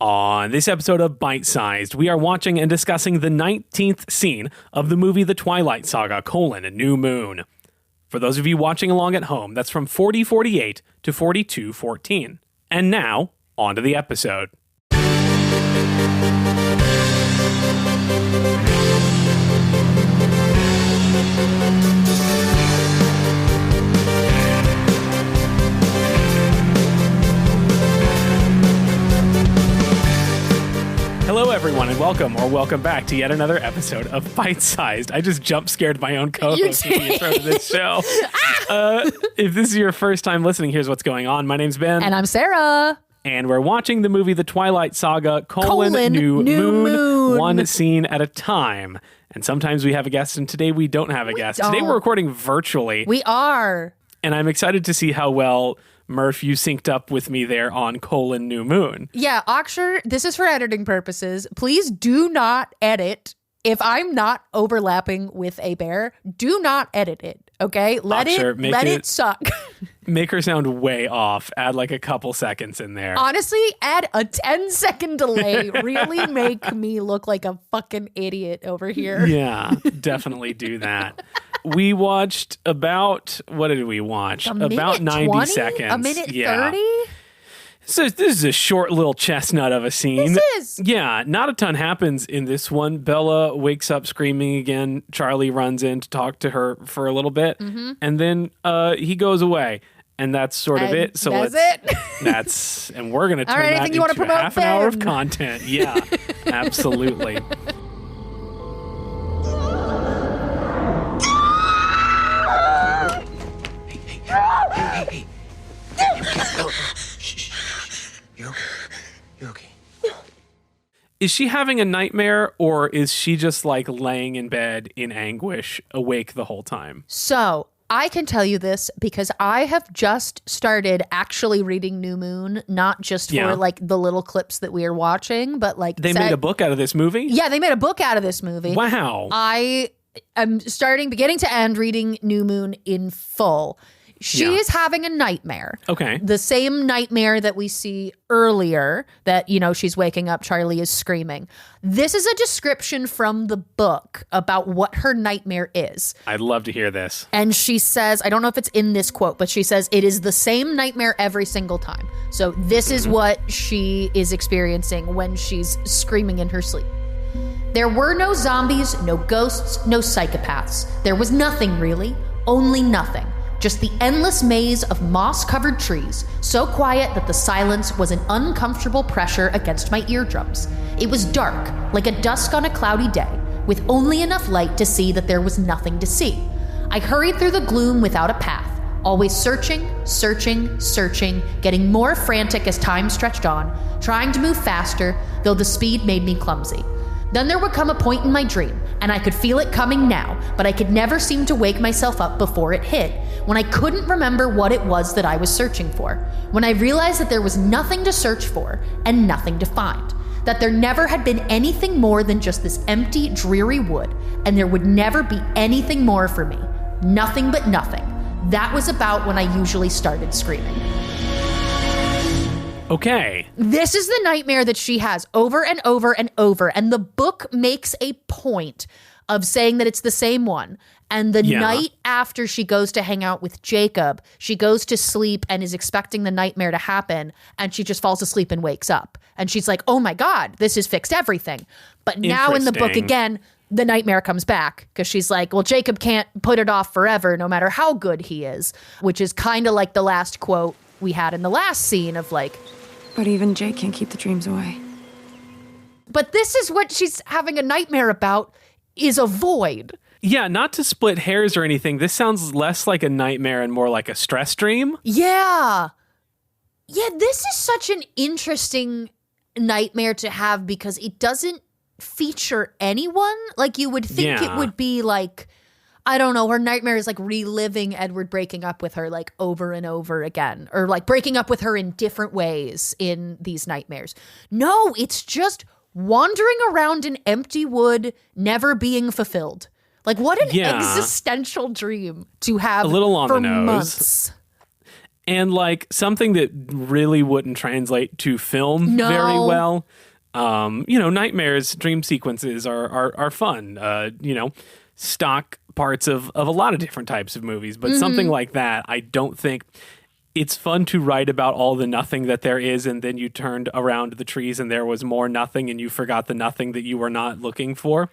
On this episode of Bite Sized, we are watching and discussing the 19th scene of the movie The Twilight Saga, New Moon. For those of you watching along at home, that's from 4048 to 4214. And now, on to the episode. Hello, everyone, and welcome back to yet another episode of Bite Sized. I just jump scared my own co-host in the intro to this show. If this is your first time listening, here's what's going on. My name's Ben. And I'm Sarah. And we're watching the movie The Twilight Saga, New Moon, one scene at a time. And sometimes we have a guest, and today we don't have a guest. Today we're recording virtually. We are. And I'm excited to see how well, Murph, you synced up with me there on New Moon. Yeah, Aksher, this is for editing purposes. Please do not edit. If I'm not overlapping with a bear, do not edit it, okay? Let it suck. Make her sound way off. Add like a couple seconds in there. Honestly, add a 10-second delay. Really make me look like a fucking idiot over here. Yeah, definitely do that. We watched about, what did we watch? About 90 20? seconds. A minute 30? So this is a short little chestnut of a scene. This is. Yeah, not a ton happens in this one. Bella wakes up screaming again. Charlie runs in to talk to her for a little bit. Mm-hmm. And then he goes away. And that's sort of it. So and we're going to turn that into half an hour of content. Yeah, absolutely. Hey. You're okay. Is she having a nightmare, or is she just like laying in bed in anguish, awake the whole time? So I can tell you this because I have just started actually reading New Moon, not just for like the little clips that we are watching, but like they made a book out of this movie? Yeah, they made a book out of this movie. Wow. I am starting, beginning to end, reading New Moon in full. She is having a nightmare. Okay. The same nightmare that we see earlier that, she's waking up, Charlie is screaming. This is a description from the book about what her nightmare is. I'd love to hear this. And she says, I don't know if it's in this quote, but she says, it is the same nightmare every single time. So this is what she is experiencing when she's screaming in her sleep. There were no zombies, no ghosts, no psychopaths. There was nothing really, only nothing. Just the endless maze of moss-covered trees, so quiet that the silence was an uncomfortable pressure against my eardrums. It was dark, like a dusk on a cloudy day, with only enough light to see that there was nothing to see. I hurried through the gloom without a path, always searching, getting more frantic as time stretched on, trying to move faster, though the speed made me clumsy. Then there would come a point in my dream, and I could feel it coming now, but I could never seem to wake myself up before it hit, when I couldn't remember what it was that I was searching for, when I realized that there was nothing to search for and nothing to find, that there never had been anything more than just this empty, dreary wood, and there would never be anything more for me. Nothing but nothing. That was about when I usually started screaming. Okay. This is the nightmare that she has over and over and over. And the book makes a point of saying that it's the same one. And the night after she goes to hang out with Jacob, she goes to sleep and is expecting the nightmare to happen. And she just falls asleep and wakes up. And she's like, oh my God, this has fixed everything. But now in the book again, the nightmare comes back because she's like, well, Jacob can't put it off forever no matter how good he is, which is kind of like the last quote we had in the last scene of like, but even Jake can't keep the dreams away. But this is what she's having a nightmare about, is a void. Yeah, not to split hairs or anything. This sounds less like a nightmare and more like a stress dream. Yeah. Yeah, this is such an interesting nightmare to have because it doesn't feature anyone. Like you would think it would be like, I don't know, her nightmare is like reliving Edward breaking up with her like over and over again, or like breaking up with her in different ways in these nightmares. No, it's just wandering around an empty wood, never being fulfilled. Like what an existential dream to have a little on for the nose. months. And like something that really wouldn't translate to film very well. Nightmares, dream sequences are fun. Stock parts of a lot of different types of movies. But something like that, I don't think it's fun to write about all the nothing that there is, and then you turned around the trees and there was more nothing and you forgot the nothing that you were not looking for.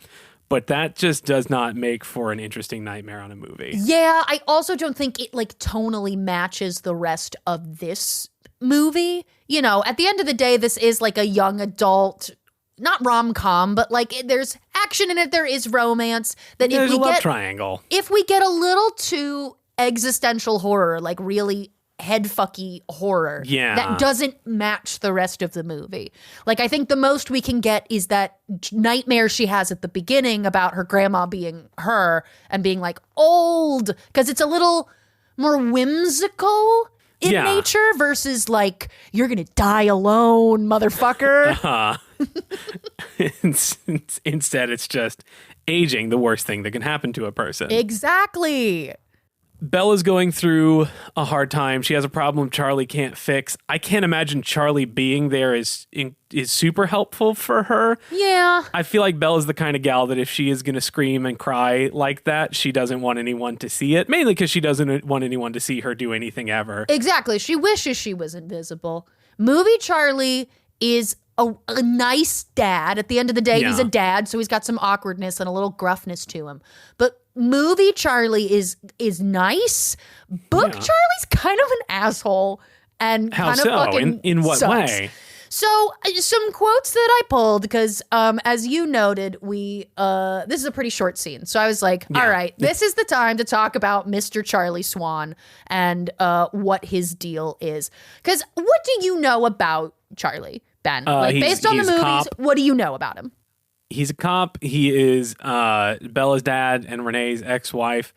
But that just does not make for an interesting nightmare on a movie. Yeah, I also don't think it like tonally matches the rest of this movie. You know, at the end of the day, this is like a young adult, not rom-com, but like there's action in it. There is romance. That there's a love triangle. If we get a little too existential horror, like really headfucky horror, that doesn't match the rest of the movie. Like, I think the most we can get is that nightmare she has at the beginning about her grandma being her and being like old, because it's a little more whimsical in nature versus like, you're gonna die alone, motherfucker. Instead, it's just aging, the worst thing that can happen to a person. Exactly. Bella's going through a hard time. She has a problem Charlie can't fix. I can't imagine Charlie being there is super helpful for her. Yeah. I feel like Bella's the kind of gal that if she is going to scream and cry like that, she doesn't want anyone to see it. Mainly because she doesn't want anyone to see her do anything ever. Exactly. She wishes she was invisible. Movie Charlie is a nice dad. At the end of the day, he's a dad, so he's got some awkwardness and a little gruffness to him. But movie Charlie is nice. Book Charlie's kind of an asshole and How kind so? of fucking In what sucks. way? So some quotes that I pulled because as you noted, this is a pretty short scene. So I was like, all right, this is the time to talk about Mr. Charlie Swan and what his deal is. Because what do you know about Charlie, Ben? Based on the movies, what do you know about him? He's a cop. He is Bella's dad and Renee's ex-wife.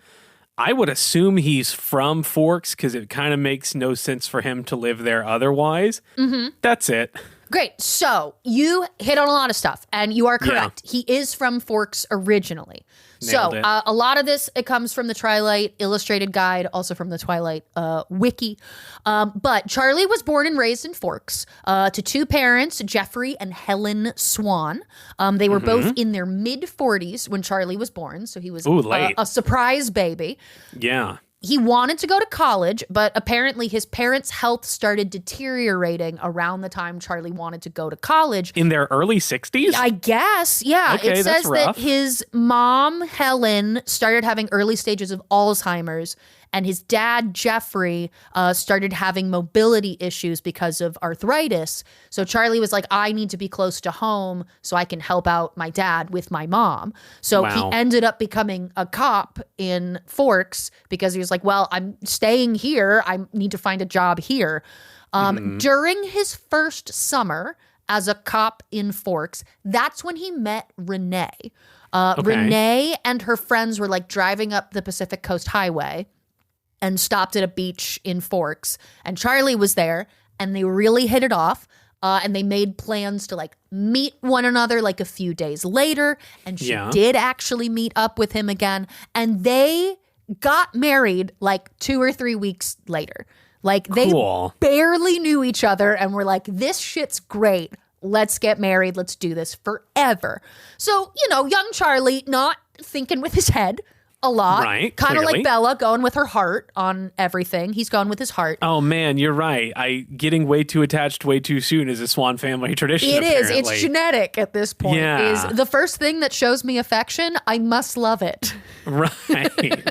I would assume he's from Forks because it kind of makes no sense for him to live there otherwise. Mm-hmm. That's it. Great. So you hit on a lot of stuff, and you are correct. Yeah. He is from Forks originally. Nailed it. A lot of this, it comes from the Twilight Illustrated Guide, also from the Twilight Wiki. But Charlie was born and raised in Forks to two parents, Jeffrey and Helen Swan. They were both in their mid-40s when Charlie was born, so he was a surprise baby. Yeah. He wanted to go to college, but apparently his parents' health started deteriorating around the time Charlie wanted to go to college. In their early 60s? I guess, yeah. Okay, it says that's rough. that his mom, Helen, started having early stages of Alzheimer's, and his dad, Jeffrey, started having mobility issues because of arthritis. So Charlie was like, I need to be close to home so I can help out my dad with my mom. So he ended up becoming a cop in Forks because he was like, well, I'm staying here. I need to find a job here. During his first summer as a cop in Forks, that's when he met Renee. Renee and her friends were like driving up the Pacific Coast Highway and stopped at a beach in Forks. And Charlie was there, and they really hit it off. And they made plans to like meet one another like a few days later. And she did actually meet up with him again. And they got married like 2 or 3 weeks later. Like they barely knew each other and were like, this shit's great. Let's get married. Let's do this forever. So, young Charlie not thinking with his head a lot. Right. Kind of like Bella going with her heart on everything. He's going with his heart. Oh, man, you're right. Getting way too attached way too soon is a Swan family tradition, It apparently. is. It's genetic at this point. Yeah. Is the first thing that shows me affection, I must love it. Right.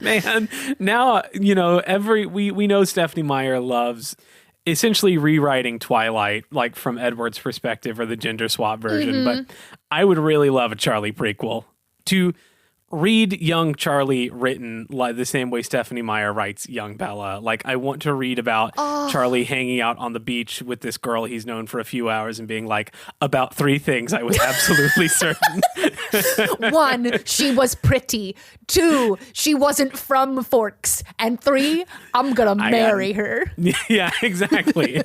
Man, now, we know Stephenie Meyer loves essentially rewriting Twilight, like from Edward's perspective or the gender swap version. But I would really love a Charlie prequel to read young Charlie written like the same way Stephenie Meyer writes young Bella. Like, I want to read about Charlie hanging out on the beach with this girl he's known for a few hours and being like, about 3 things I was absolutely certain. 1, she was pretty. 2, she wasn't from Forks. And 3, I'm gonna marry her. Yeah, exactly.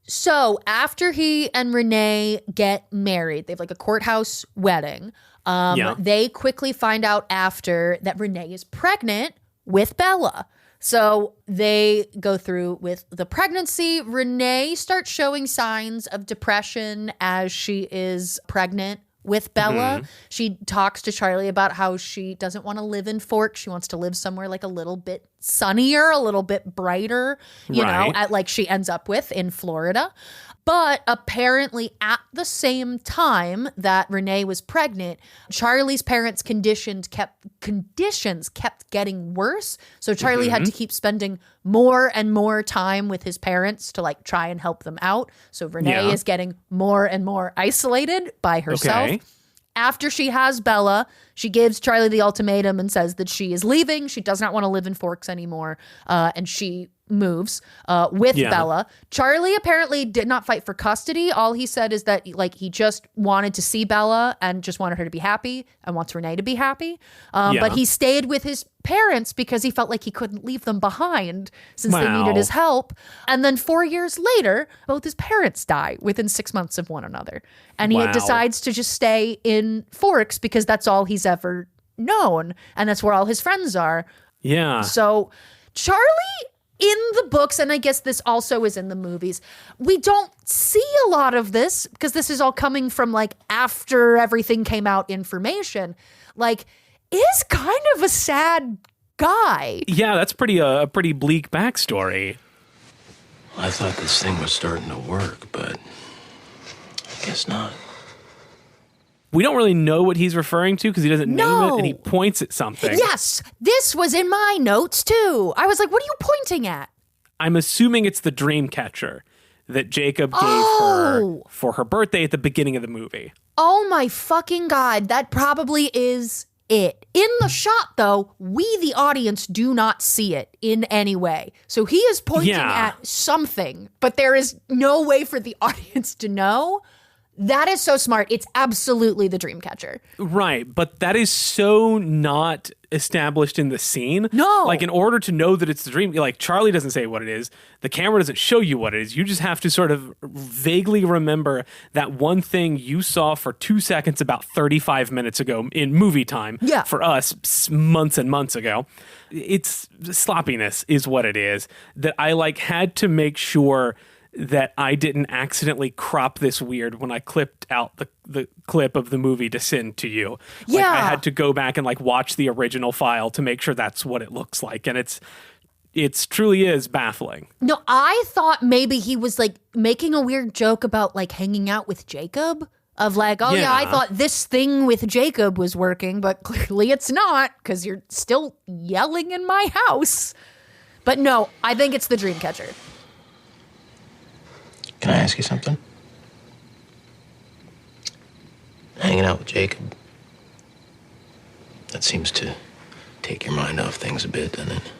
So after he and Renee get married, they have like a courthouse wedding. They quickly find out after that Renee is pregnant with Bella. So they go through with the pregnancy. Renee starts showing signs of depression as she is pregnant with Bella. She talks to Charlie about how she doesn't want to live in Forks. She wants to live somewhere like a little bit sunnier, a little bit brighter, you know, like she ends up with in Florida. But apparently at the same time that Renee was pregnant, Charlie's parents' conditions kept getting worse. So Charlie had to keep spending more and more time with his parents to like try and help them out. So Renee is getting more and more isolated by herself. Okay. After she has Bella, she gives Charlie the ultimatum and says that she is leaving. She does not want to live in Forks anymore. And she moves with Bella. Charlie apparently did not fight for custody. All he said is that like he just wanted to see Bella and just wanted her to be happy and wants Renee to be happy. But he stayed with his parents because he felt like he couldn't leave them behind since they needed his help. And then 4 years later, both his parents die within 6 months of one another. And he decides to just stay in Forks because that's all he's ever known. And that's where all his friends are. Yeah. So Charlie, in the books, and I guess this also is in the movies, we don't see a lot of this because this is all coming from like after everything came out information. Like, is kind of a sad guy. Yeah, that's a pretty bleak backstory. I thought this thing was starting to work, but I guess not. We don't really know what he's referring to because he doesn't name it, and he points at something. Yes, this was in my notes too. I was like, what are you pointing at? I'm assuming it's the dream catcher that Jacob gave her for her birthday at the beginning of the movie. Oh my fucking God, that probably is it. In the shot, though, we, the audience, do not see it in any way. So he is pointing at something, but there is no way for the audience to know. That is so smart. It's absolutely the dream catcher. Right, but that is so not established in the scene. No. Like, in order to know that it's the dream, like, Charlie doesn't say what it is. The camera doesn't show you what it is. You just have to sort of vaguely remember that one thing you saw for 2 seconds about 35 minutes ago in movie time. Yeah. For us, months and months ago. It's sloppiness is what it is. That I, like, had to make sure that I didn't accidentally crop this weird when I clipped out the clip of the movie to send to you. Like, I had to go back and like watch the original file to make sure that's what it looks like. And it's truly is baffling. No, I thought maybe he was like making a weird joke about like hanging out with Jacob. Of like, oh yeah, I thought this thing with Jacob was working, but clearly it's not because you're still yelling in my house. But no, I think it's the dream catcher. Can I ask you something? Hanging out with Jacob, that seems to take your mind off things a bit, doesn't it?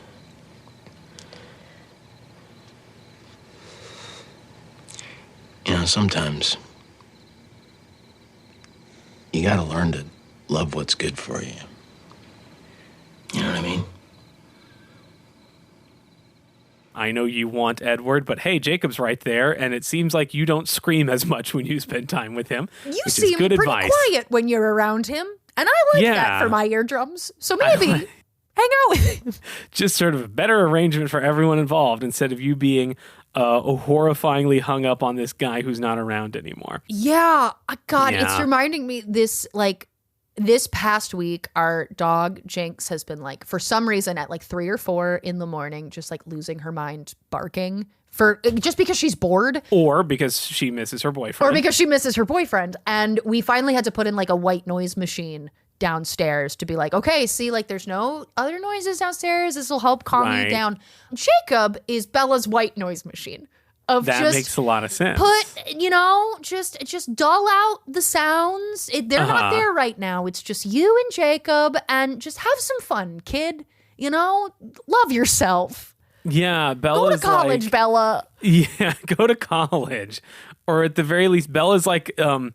You know, sometimes you gotta learn to love what's good for you. You know what I mean? I know you want Edward, but hey, Jacob's right there, and it seems like you don't scream as much when you spend time with him. You seem pretty quiet when you're around him, and I like that for my eardrums. So maybe hang out with him. Just sort of a better arrangement for everyone involved instead of you being horrifyingly hung up on this guy who's not around anymore. Yeah, God, it's reminding me this past week, our dog Jinx has been like, for some reason at like 3 or 4 in the morning, just like losing her mind, barking just because she's bored. Or because she misses her boyfriend. And we finally had to put in like a white noise machine downstairs to be like, okay, see, like there's no other noises downstairs. This will help calm you down. Jacob is Bella's white noise machine. That makes a lot of sense. Just dull out the sounds. They're not there right now. It's just you and Jacob, and just have some fun, kid. Love yourself. Yeah, Bella's go to college, like, Bella. Yeah, go to college, or at the very least, Bella's like a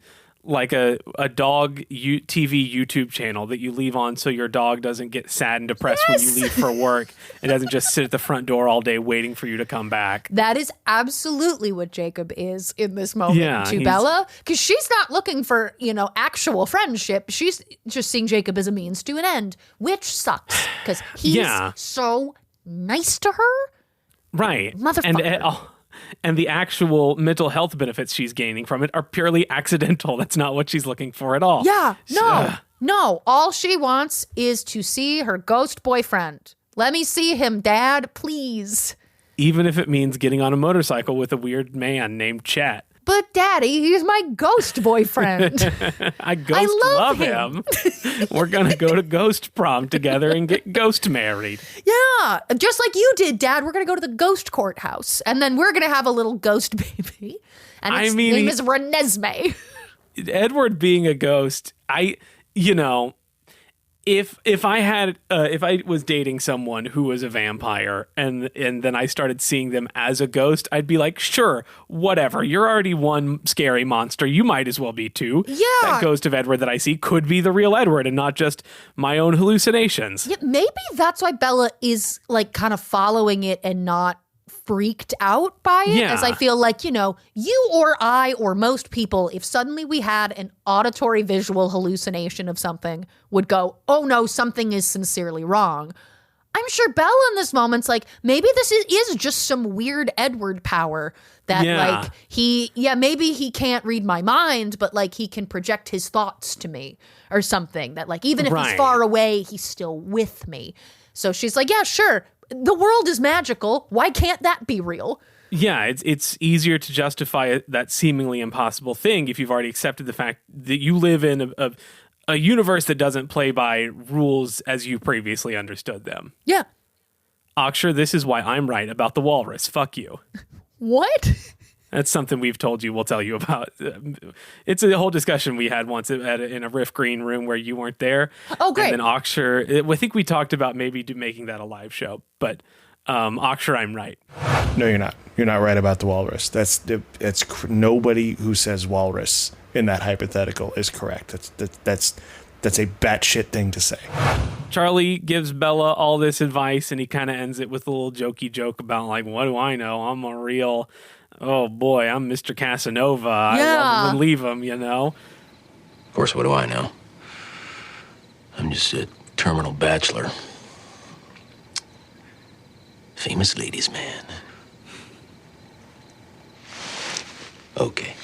dog TV YouTube channel that you leave on so your dog doesn't get sad and depressed when you leave for work. It doesn't just sit at the front door all day waiting for you to come back. That is absolutely what Jacob is in this moment to Bella, because she's not looking for, actual friendship. She's just seeing Jacob as a means to an end, which sucks because he's so nice to her. Right. Motherfucker. And the actual mental health benefits she's gaining from it are purely accidental. That's not what she's looking for at all. Yeah, no. All she wants is to see her ghost boyfriend. Let me see him, Dad, please. Even if it means getting on a motorcycle with a weird man named Chet. But Daddy, he's my ghost boyfriend. I love him. We're going to go to Ghost Prom together and get ghost married. Yeah, just like you did, Dad. We're going to go to the ghost courthouse. And then we're going to have a little ghost baby. And his name is Renesmee. Edward being a ghost, if I was dating someone who was a vampire and then I started seeing them as a ghost, I'd be like, sure, whatever. You're already one scary monster. You might as well be two. Yeah. That ghost of Edward that I see could be the real Edward and not just my own hallucinations. Yeah, maybe that's why Bella is like kind of following it and not freaked out by it. Yeah. As I feel like, you or I or most people, if suddenly we had an auditory visual hallucination of something, would go, oh no, something is sincerely wrong. I'm sure Bella in this moment's like, maybe this is just some weird Edward power that maybe he can't read my mind, but like he can project his thoughts to me or something that like, even if he's far away, he's still with me. So she's like, yeah, sure. The world is magical. Why can't that be real? Yeah, it's easier to justify that seemingly impossible thing if you've already accepted the fact that you live in a universe that doesn't play by rules as you previously understood them. Yeah. Aksher, this is why I'm right about the walrus. Fuck you. What? That's something we've told you, we'll tell you about. It's a whole discussion we had once in a Riff Green room where you weren't there. Oh, great. And then Aksher, I think we talked about maybe making that a live show, but Aksher, I'm right. No, you're not. You're not right about the walrus. That's nobody who says walrus in that hypothetical is correct. That's a batshit thing to say. Charlie gives Bella all this advice, and he kind of ends it with a little jokey joke about like, what do I know? I'm a real... Oh boy, I'm Mr. Casanova. I love him and leave him, Of course, what do I know? I'm just a terminal bachelor. Famous ladies' man. Okay.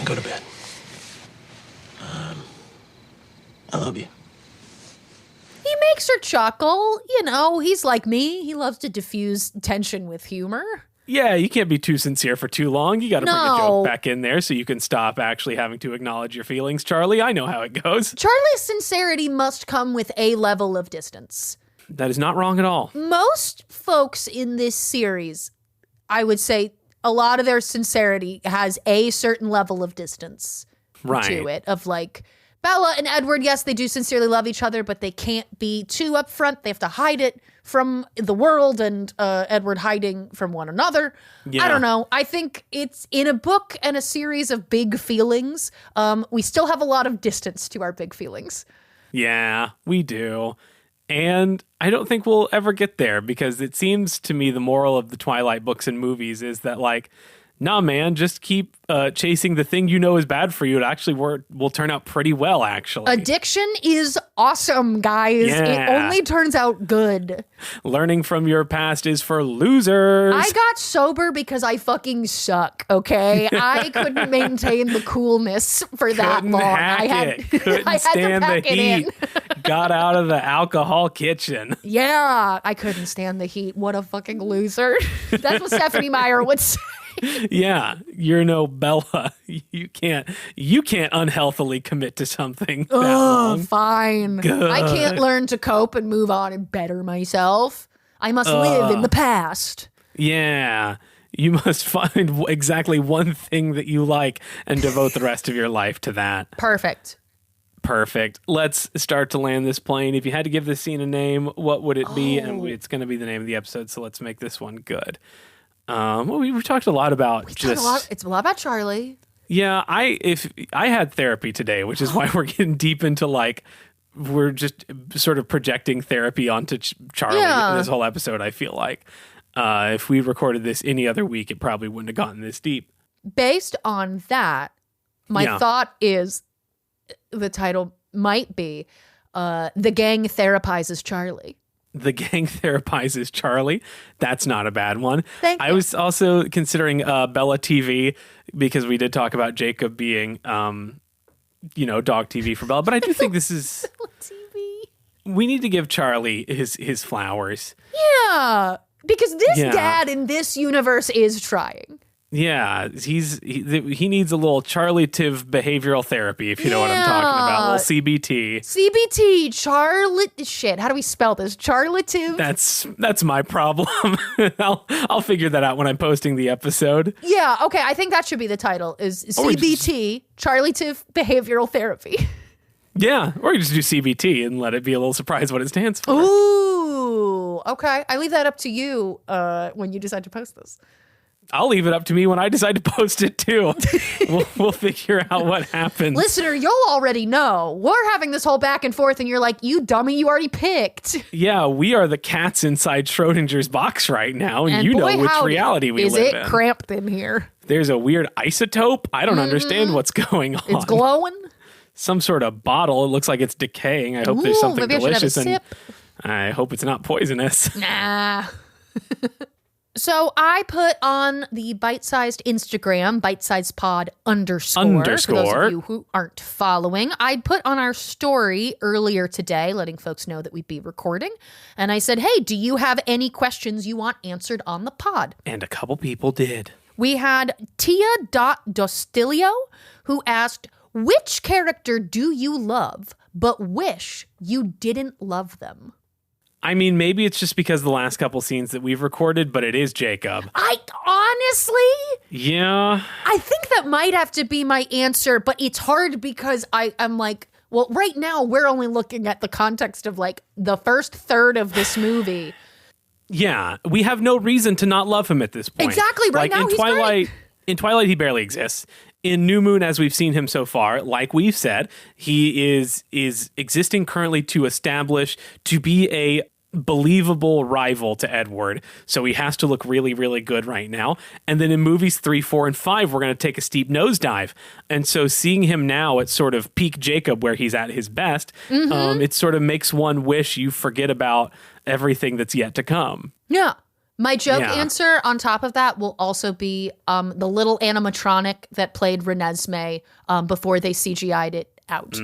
Go to bed. I love you. He makes her chuckle. He's like me. He loves to diffuse tension with humor. Yeah, you can't be too sincere for too long. You got to bring a joke back in there so you can stop actually having to acknowledge your feelings, Charlie. I know how it goes. Charlie's sincerity must come with a level of distance. That is not wrong at all. Most folks in this series, I would say a lot of their sincerity has a certain level of distance to it, of like... Bella and Edward, yes, they do sincerely love each other, but they can't be too upfront. They have to hide it from the world, and Edward hiding from one another. Yeah. I don't know. I think it's in a book and a series of big feelings. We still have a lot of distance to our big feelings. Yeah, we do. And I don't think we'll ever get there because it seems to me the moral of the Twilight books and movies is that like, nah, man, just keep chasing the thing you know is bad for you. It actually will turn out pretty well, actually. Addiction is awesome, guys. Yeah. It only turns out good. Learning from your past is for losers. I got sober because I fucking suck, okay? I couldn't maintain the coolness for that long. Couldn't stand the heat. Got out of the alcohol kitchen. Yeah, I couldn't stand the heat. What a fucking loser. That's what Stephanie Meyer would say. Yeah, you're no Bella. You can't unhealthily commit to something that long. Fine. Good. I can't learn to cope and move on and better myself. I must live in the past. Yeah. You must find exactly one thing that you like and devote the rest of your life to that. Perfect. Let's start to land this plane. If you had to give this scene a name, what would it be? And it's going to be the name of the episode, so let's make this one good. We've talked a lot about it's a lot about Charlie. Yeah, I had therapy today, which is why we're getting deep into like we're just sort of projecting therapy onto Charlie in this whole episode. I feel like if we recorded this any other week, it probably wouldn't have gotten this deep. Based on that, my thought is the title might be "The Gang Therapizes Charlie." the gang therapizes Charlie. That's not a bad one. Thank you. I was also considering Bella TV because we did talk about Jacob being, dog TV for Bella. But I do think this is... TV. We need to give Charlie his flowers. Yeah, because this dad in this universe is trying. Yeah, he needs a little charlative behavioral therapy, if you know what I'm talking about. A little CBT. CBT, shit. How do we spell this? Charlative? That's my problem. I'll figure that out when I'm posting the episode. Yeah, okay. I think that should be the title is CBT, charlative behavioral therapy. Yeah, or you just do CBT and let it be a little surprise what it stands for. Ooh, okay. I leave that up to you when you decide to post this. I'll leave it up to me when I decide to post it too. We'll figure out what happens. Listener, you'll already know. We're having this whole back and forth and you're like, you dummy, you already picked. Yeah, we are the cats inside Schrodinger's box right now, and you know which reality we live in. Is it cramped in here? There's a weird isotope. I don't understand what's going on. It's glowing. Some sort of bottle. It looks like it's decaying. I hope there's something delicious in it. I hope it's not poisonous. Nah. So I put on the bite-sized Instagram, bite-sized-pod _. For those of you who aren't following, I put on our story earlier today, letting folks know that we'd be recording. And I said, hey, do you have any questions you want answered on the pod? And a couple people did. We had Tia.Dostilio, who asked, which character do you love but wish you didn't love them? I mean, maybe it's just because the last couple scenes that we've recorded, but it is Jacob. I honestly... Yeah. I think that might have to be my answer, but it's hard because I'm like, well, right now we're only looking at the context of like the first third of this movie. Yeah, we have no reason to not love him at this point. Exactly, right now in Twilight, in Twilight, he barely exists. In New Moon, as we've seen him so far, like we've said, he is existing currently to establish to be a believable rival to Edward. So he has to look really, really good right now. And then in movies 3, 4, and 5, we're going to take a steep nosedive. And so seeing him now at sort of peak Jacob, where he's at his best, it sort of makes one wish you forget about everything that's yet to come. Yeah. My joke answer on top of that will also be the little animatronic that played Renesmee before they CGI'd it out.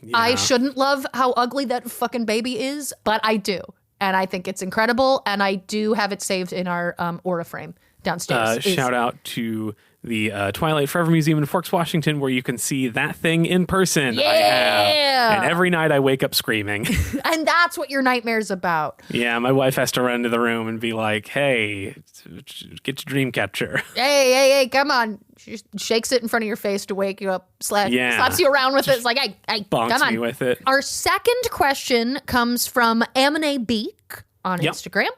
Yeah. I shouldn't love how ugly that fucking baby is, but I do. And I think it's incredible. And I do have it saved in our aura frame downstairs. Shout out to the Twilight Forever Museum in Forks, Washington, where you can see that thing in person. Yeah. I have. And every night I wake up screaming. And that's what your nightmare's about. Yeah, my wife has to run into the room and be like, hey, get your dream catcher. Hey, come on. She shakes it in front of your face to wake you up, slaps you around with it. It's like, hey, bonks come on. Me with it. Our second question comes from Amine Beak on Instagram.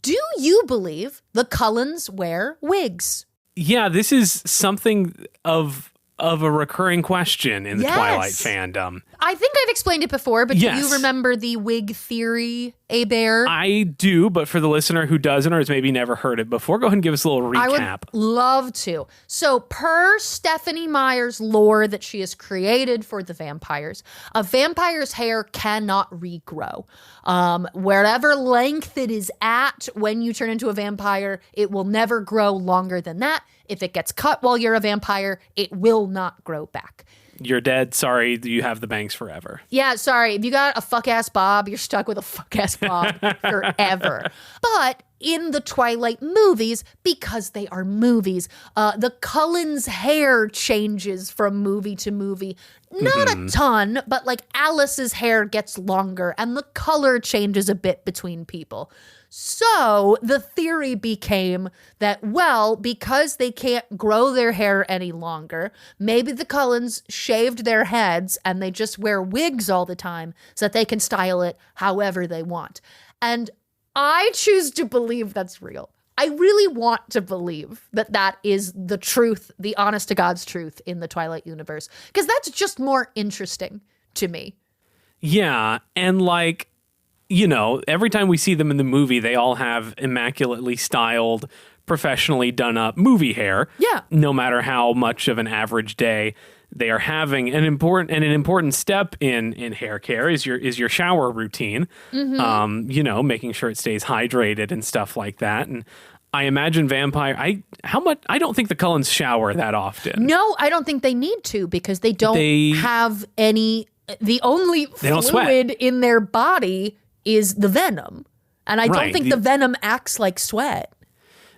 Do you believe the Cullens wear wigs? Yeah, this is something of a recurring question in the Twilight fandom. I think I've explained it before, but do you remember the wig theory, Bear? I do, but for the listener who doesn't or has maybe never heard it before, go ahead and give us a little recap. I would love to. So per Stephenie Meyer's lore that she has created for the vampires, a vampire's hair cannot regrow. Wherever length it is at when you turn into a vampire, it will never grow longer than that. If it gets cut while you're a vampire, it will not grow back. You're dead. Sorry, you have the bangs forever. Yeah, sorry. If you got a fuck-ass bob, you're stuck with a fuck-ass bob forever. But in the Twilight movies, because they are movies, the Cullens' hair changes from movie to movie. Not a ton, but like Alice's hair gets longer and the color changes a bit between people. So the theory became that, well, because they can't grow their hair any longer, maybe the Cullens shaved their heads and they just wear wigs all the time so that they can style it however they want. And I choose to believe that's real. I really want to believe that that is the truth, the honest to God's truth in the Twilight universe, because that's just more interesting to me. Yeah, and like, you know, every time we see them in the movie, they all have immaculately styled professionally done up movie hair. Yeah. No matter how much of an average day they are having. An important step in hair care is your shower routine. Making sure it stays hydrated and stuff like that. And I imagine I don't think the Cullens shower that often. No, I don't think they need to because they don't have any. The only fluid in their body is the venom, and I don't think the venom acts like sweat.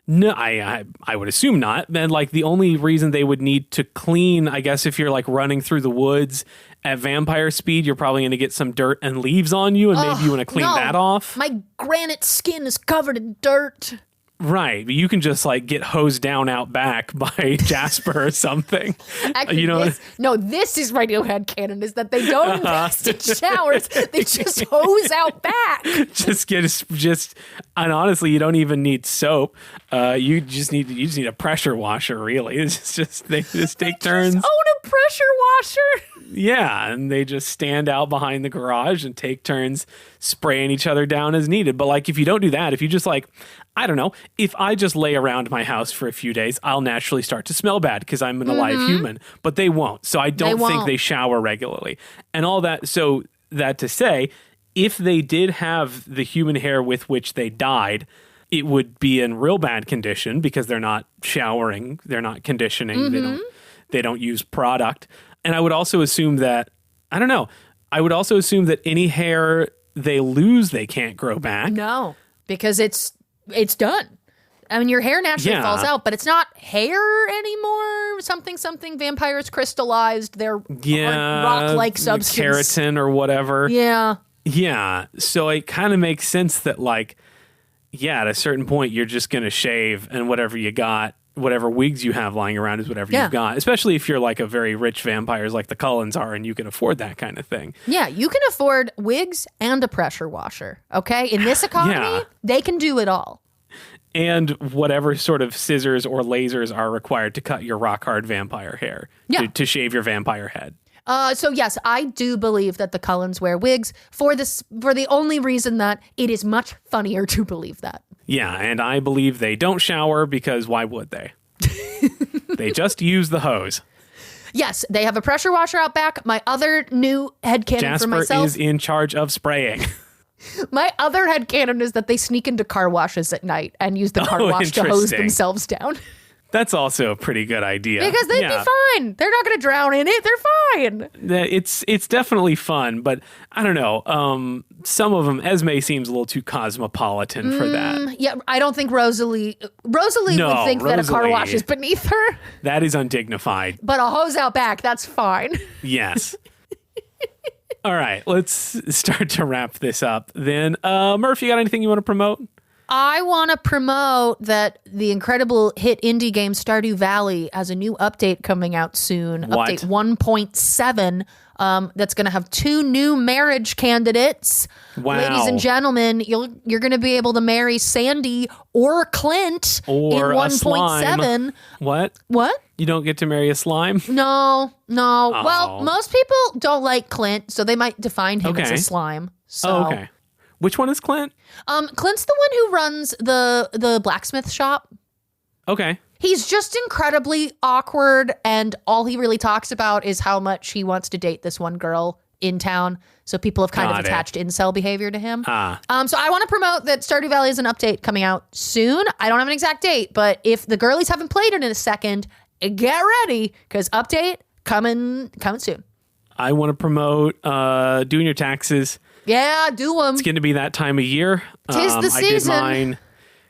No, I would assume not. Then, like, the only reason they would need to clean, I guess, if you're like running through the woods at vampire speed, you're probably going to get some dirt and leaves on you, and maybe you want to clean that off. My granite skin is covered in dirt. Right, but you can just like get hosed down out back by Jasper or something. Actually, this is my new headcanon, is that they don't invest in showers. They just hose out back. And honestly, you don't even need soap. You just need a pressure washer, really. They just take turns. Own a pressure washer. Yeah, and they just stand out behind the garage and take turns spraying each other down as needed. But like, if you don't do that, if you just like, I don't know, if I just lay around my house for a few days, I'll naturally start to smell bad because I'm an alive human. But they won't. So I don't think they shower regularly. And all that. So that to say, if they did have the human hair with which they died, it would be in real bad condition because they're not showering, they're not conditioning, they don't use product. And I would also assume that, any hair they lose, they can't grow back. No, because it's done. I mean, your hair naturally falls out, but it's not hair anymore. Something vampires crystallized their rock-like substance. Keratin or whatever. Yeah. Yeah. So it kind of makes sense that, like, at a certain point, you're just going to shave and whatever you got, whatever wigs you have lying around is whatever you've got, especially if you're like a very rich vampires like the Cullens are and you can afford that kind of thing. Yeah, you can afford wigs and a pressure washer, okay? In this economy, they can do it all. And whatever sort of scissors or lasers are required to cut your rock-hard vampire hair, to shave your vampire head. So yes, I do believe that the Cullens wear wigs for the only reason that it is much funnier to believe that. Yeah, and I believe they don't shower because why would they? They just use the hose. Yes, they have a pressure washer out back. My other new headcanon for myself. Jasper is in charge of spraying. My other headcanon is that they sneak into car washes at night and use the car wash to hose themselves down. That's also a pretty good idea. Because they'd be fine. They're not going to drown in it. They're fine. It's definitely fun, but I don't know. Some of them, Esme seems a little too cosmopolitan for that. Yeah, I don't think Rosalie would think that a car wash is beneath her. That is undignified. But a hose out back, that's fine. Yes. All right, let's start to wrap this up. Then, Murph, you got anything you want to promote? I want to promote that the incredible hit indie game Stardew Valley has a new update coming out soon. What? Update 1.7. That's going to have 2 new marriage candidates. Wow. Ladies and gentlemen, you're going to be able to marry Sandy or Clint or in 1.7. What? You don't get to marry a slime? No. Oh. Well, most people don't like Clint, so they might define him as a slime. So. Okay. Which one is Clint? Clint's the one who runs the blacksmith shop. Okay. He's just incredibly awkward, and all he really talks about is how much he wants to date this one girl in town. So people have kind of attached incel behavior to him. So I want to promote that Stardew Valley is an update coming out soon. I don't have an exact date, but if the girlies haven't played it in a second, get ready, because update coming soon. I want to promote doing your taxes. Yeah, do them. It's going to be that time of year. Tis the season. I did mine.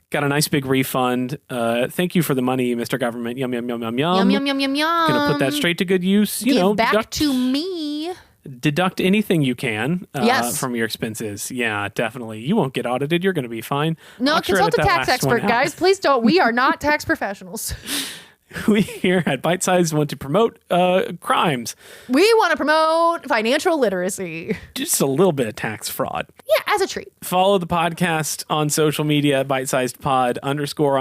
Got a nice big refund. Thank you for the money, Mr. Government. Yum, yum, yum, yum, yum. Yum, yum, yum, yum, yum. Going to put that straight to good use. Give back to me. Deduct anything you can yes. from your expenses. Yeah, definitely. You won't get audited. You're going to be fine. No, consult a tax expert, guys. Please don't. We are not tax professionals. We here at Bite Size want to promote crimes. We want to promote financial literacy. Just a little bit of tax fraud. Yeah, as a treat. Follow the podcast on social media, bitesizedpod_ on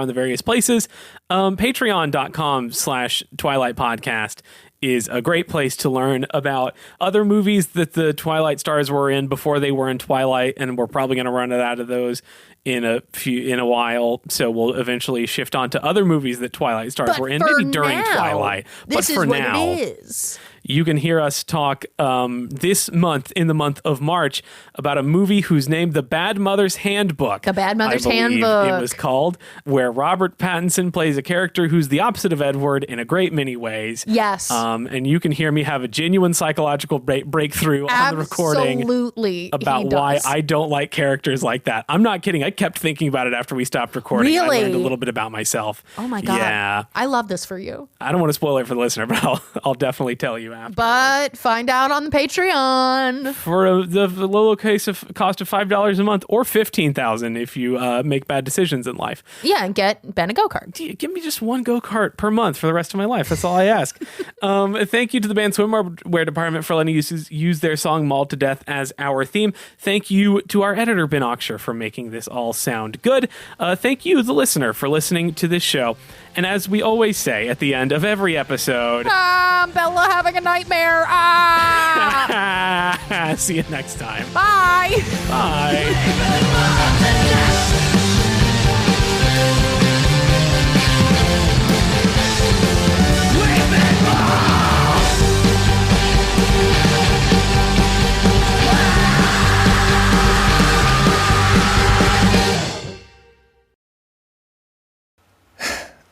the various places. Patreon.com/Twilight Podcast is a great place to learn about other movies that the Twilight stars were in before they were in Twilight, and we're probably going to run it out of those in a while, so we'll eventually shift on to other movies that Twilight stars were in, maybe during Twilight. This is what it is. You can hear us talk this month, in the month of March, about a movie whose name, The Bad Mother's Handbook. The Bad Mother's Handbook. It was Handbook. called, where Robert Pattinson plays a character who's the opposite of Edward in a great many ways. Yes. And you can hear me have a genuine psychological breakthrough on the recording. Absolutely. About why I don't like characters like that. I'm not kidding. I kept thinking about it after we stopped recording. Really? I learned a little bit about myself. Oh my God. Yeah. I love this for you. I don't want to spoil it for the listener, but I'll definitely tell you after. But find out on the Patreon. For the low cost of $5 a month, or $15,000 if you make bad decisions in life. Yeah, and get Ben a go-kart. Give me just one go-kart per month for the rest of my life. That's all I ask. Thank you to the band Swimwear Department for letting us use their song Mauled to Death as our theme. Thank you to our editor, Ben Oxher, for making this all sound good. Thank you, the listener, for listening to this show. And as we always say at the end of every episode... I'm Bella having a nightmare. See you next time. Bye. Bye.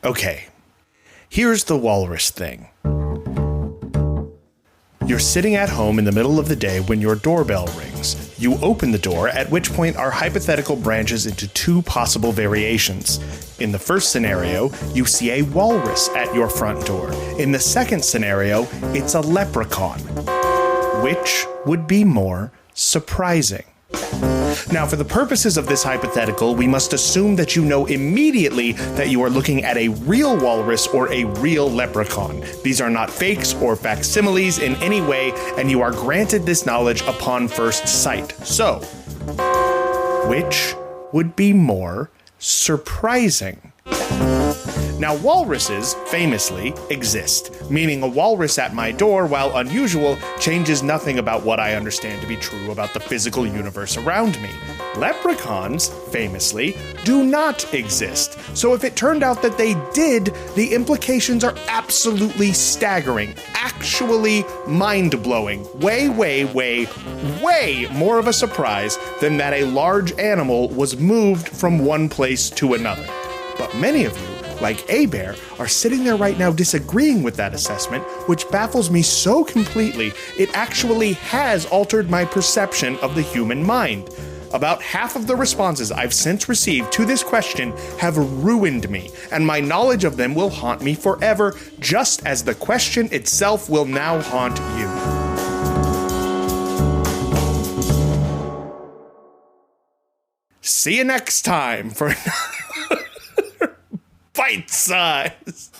Okay, here's the walrus thing. You're sitting at home in the middle of the day when your doorbell rings. You open the door, at which point our hypothetical branches into two possible variations. In the first scenario, you see a walrus at your front door. In the second scenario, it's a leprechaun. Which would be more surprising? Now, for the purposes of this hypothetical, we must assume that you know immediately that you are looking at a real walrus or a real leprechaun. These are not fakes or facsimiles in any way, and you are granted this knowledge upon first sight. So, which would be more surprising? Now, walruses, famously, exist, meaning a walrus at my door, while unusual, changes nothing about what I understand to be true about the physical universe around me. Leprechauns, famously, do not exist. So if it turned out that they did, the implications are absolutely staggering, actually mind-blowing, way more of a surprise than that a large animal was moved from one place to another. But many of you, like A-Bear, are sitting there right now disagreeing with that assessment, which baffles me so completely, it actually has altered my perception of the human mind. About half of the responses I've since received to this question have ruined me, and my knowledge of them will haunt me forever, just as the question itself will now haunt you. See you next time for Bite Size.